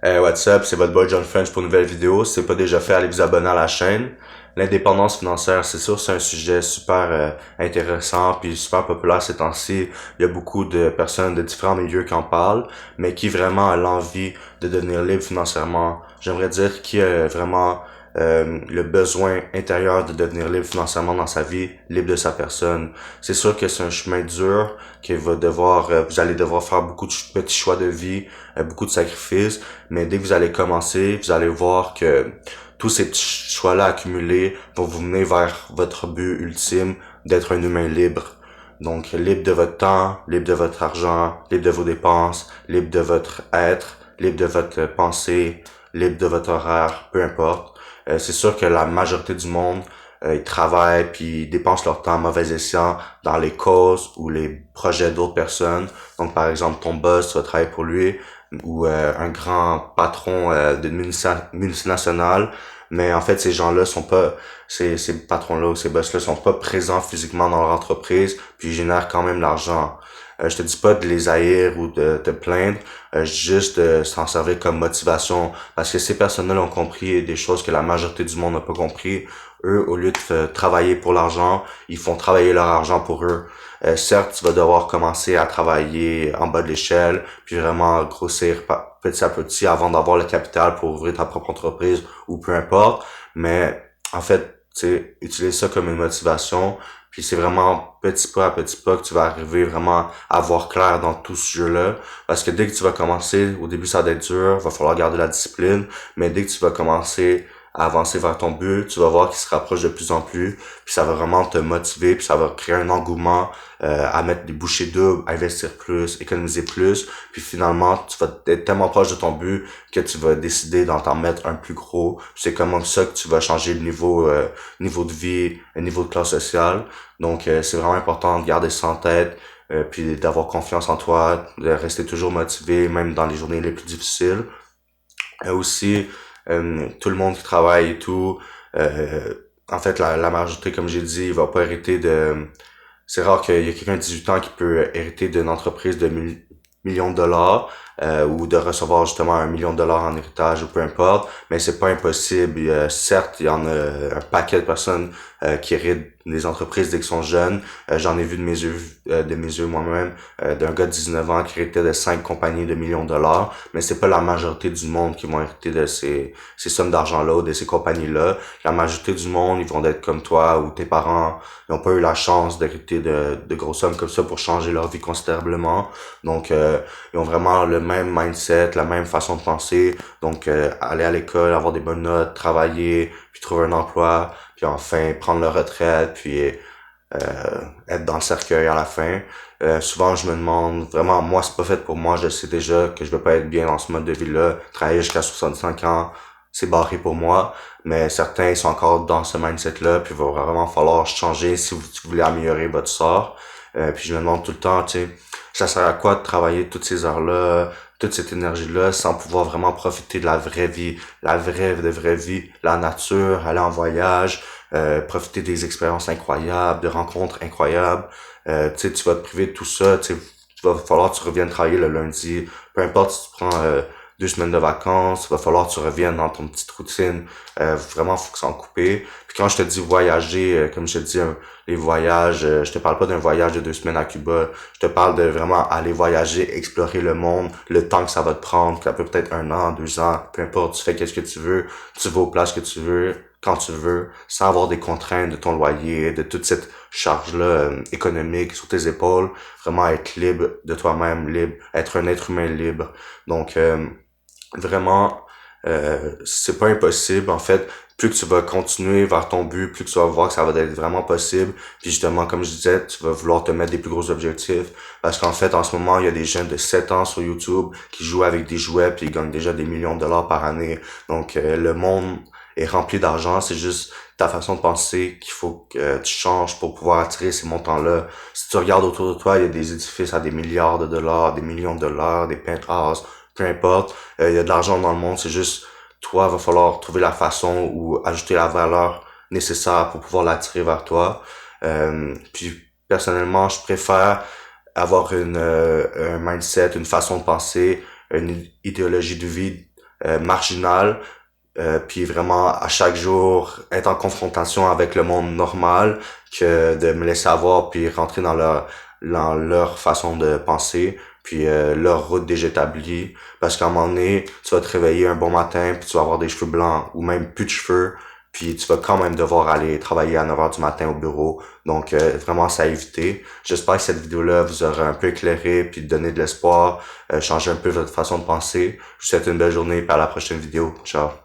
What's up, c'est votre boy John French pour une nouvelle vidéo. Si c'est pas déjà fait, allez vous abonner à la chaîne. L'indépendance financière, c'est sûr, c'est un sujet super intéressant puis super populaire ces temps-ci. Il y a beaucoup de personnes de différents milieux qui en parlent, mais qui vraiment a l'envie de devenir libre financièrement. J'aimerais dire qui a vraiment le besoin intérieur de devenir libre financièrement dans sa vie, libre de sa personne. C'est sûr que c'est un chemin dur, que vous allez devoir faire beaucoup de petits choix de vie, beaucoup de sacrifices, mais dès que vous allez commencer, vous allez voir que tous ces petits choix-là accumulés vont vous mener vers votre but ultime d'être un humain libre. Donc, libre de votre temps, libre de votre argent, libre de vos dépenses, libre de votre être, libre de votre pensée, libre de votre horaire, peu importe. C'est sûr que la majorité du monde, ils travaillent puis ils dépensent leur temps à mauvais escient dans les causes ou les projets d'autres personnes. Donc, par exemple, ton boss, tu vas travailler pour lui, ou un grand patron d'une multinationale, mais en fait ces gens-là sont pas, ces patrons-là ou ces boss-là sont pas présents physiquement dans leur entreprise, puis ils génèrent quand même l'argent. Je te dis pas de les haïr ou de te plaindre, juste de s'en servir comme motivation, parce que ces personnes-là ont compris des choses que la majorité du monde n'a pas compris. Eux, au lieu de travailler pour l'argent, ils font travailler leur argent pour eux. Certes, tu vas devoir commencer à travailler en bas de l'échelle, puis vraiment grossir petit à petit avant d'avoir le capital pour ouvrir ta propre entreprise ou peu importe. Mais en fait, tu sais, utilise ça comme une motivation. Puis c'est vraiment petit pas que tu vas arriver vraiment à voir clair dans tout ce jeu-là. Parce que dès que tu vas commencer, au début ça va être dur, va falloir garder la discipline, mais dès que tu vas commencer à avancer vers ton but, tu vas voir qu'il se rapproche de plus en plus, puis ça va vraiment te motiver, puis ça va créer un engouement à mettre des bouchées doubles, investir plus, économiser plus, puis finalement tu vas être tellement proche de ton but que tu vas décider d'en mettre un plus gros. C'est comme ça que tu vas changer le niveau de vie, le niveau de classe sociale. Donc c'est vraiment important de garder ça en tête. Puis d'avoir confiance en toi, de rester toujours motivé, même dans les journées les plus difficiles. Aussi, tout le monde qui travaille et tout, euh, en fait, la majorité, comme j'ai dit, il va pas hériter de... C'est rare qu'il y ait quelqu'un de 18 ans qui peut hériter d'une entreprise de millions de dollars ou de recevoir justement 1 million de dollars en héritage ou peu importe, mais c'est pas impossible. Certes, il y en a un paquet de personnes qui héritent des entreprises dès qu'ils sont jeunes. J'en ai vu de mes yeux moi-même, d'un gars de 19 ans qui héritait de 5 compagnies de millions de dollars, mais c'est pas la majorité du monde qui vont hériter de ces sommes d'argent-là ou de ces compagnies-là. La majorité du monde, ils vont être comme toi ou tes parents, ils n'ont pas eu la chance d'hériter de grosses sommes comme ça pour changer leur vie considérablement. Donc, ils ont vraiment le même mindset, la même façon de penser. Donc, aller à l'école, avoir des bonnes notes, travailler, puis trouver un emploi, puis enfin prendre leur retraite, puis être dans le cercueil à la fin. Souvent, je me demande, vraiment, moi, c'est pas fait pour moi. Je sais déjà que je vais pas être bien dans ce mode de vie-là. Travailler jusqu'à 65 ans, c'est barré pour moi. Mais certains ils sont encore dans ce mindset-là, puis il va vraiment falloir changer si vous voulez améliorer votre sort. Puis je me demande tout le temps, tu sais, ça sert à quoi de travailler toutes ces heures-là, toute cette énergie-là, sans pouvoir vraiment profiter de la vraie vie, la vraie vie, la nature, aller en voyage, profiter des expériences incroyables, de rencontres incroyables. Tu sais, tu vas te priver de tout ça, tu sais, il va falloir que tu reviennes travailler le lundi, peu importe si tu prends 2 semaines de vacances, il va falloir que tu reviennes dans ton petite routine. Vraiment, faut que ça en couper. Puis quand je te dis voyager, comme je te dis, les voyages, je te parle pas d'un voyage de 2 semaines à Cuba. Je te parle de vraiment aller voyager, explorer le monde, le temps que ça va te prendre, ça peut peut-être 1 an, 2 ans, peu importe, tu fais qu'est-ce que tu vas aux places que tu veux, quand tu veux, sans avoir des contraintes de ton loyer, de toute cette charge-là économique sur tes épaules. Vraiment être libre de toi-même, libre, être un être humain libre. Donc, vraiment, c'est pas impossible. En fait, plus que tu vas continuer vers ton but, plus que tu vas voir que ça va être vraiment possible. Puis justement, comme je disais, tu vas vouloir te mettre des plus gros objectifs. Parce qu'en fait, en ce moment, il y a des jeunes de 7 ans sur YouTube qui jouent avec des jouets puis ils gagnent déjà des millions de dollars par année. Donc, le monde est rempli d'argent. C'est juste ta façon de penser qu'il faut que tu changes pour pouvoir attirer ces montants-là. Si tu regardes autour de toi, il y a des édifices à des milliards de dollars, des millions de dollars, des penthouses, peu importe. Il y a de l'argent dans le monde, c'est juste toi, va falloir trouver la façon ou ajouter la valeur nécessaire pour pouvoir l'attirer vers toi. Puis personnellement, je préfère avoir un mindset, une façon de penser, une idéologie de vie marginal, puis vraiment à chaque jour être en confrontation avec le monde normal que de me laisser avoir puis rentrer dans leur façon de penser puis leur route déjà établie parce qu'à un moment donné tu vas te réveiller un bon matin puis tu vas avoir des cheveux blancs ou même plus de cheveux puis tu vas quand même devoir aller travailler à 9 heures du matin au bureau. Donc vraiment c'est à éviter. J'espère que cette vidéo-là vous aura un peu éclairé puis donné de l'espoir, changer un peu votre façon de penser. Je vous souhaite une belle journée et à la prochaine vidéo. Ciao.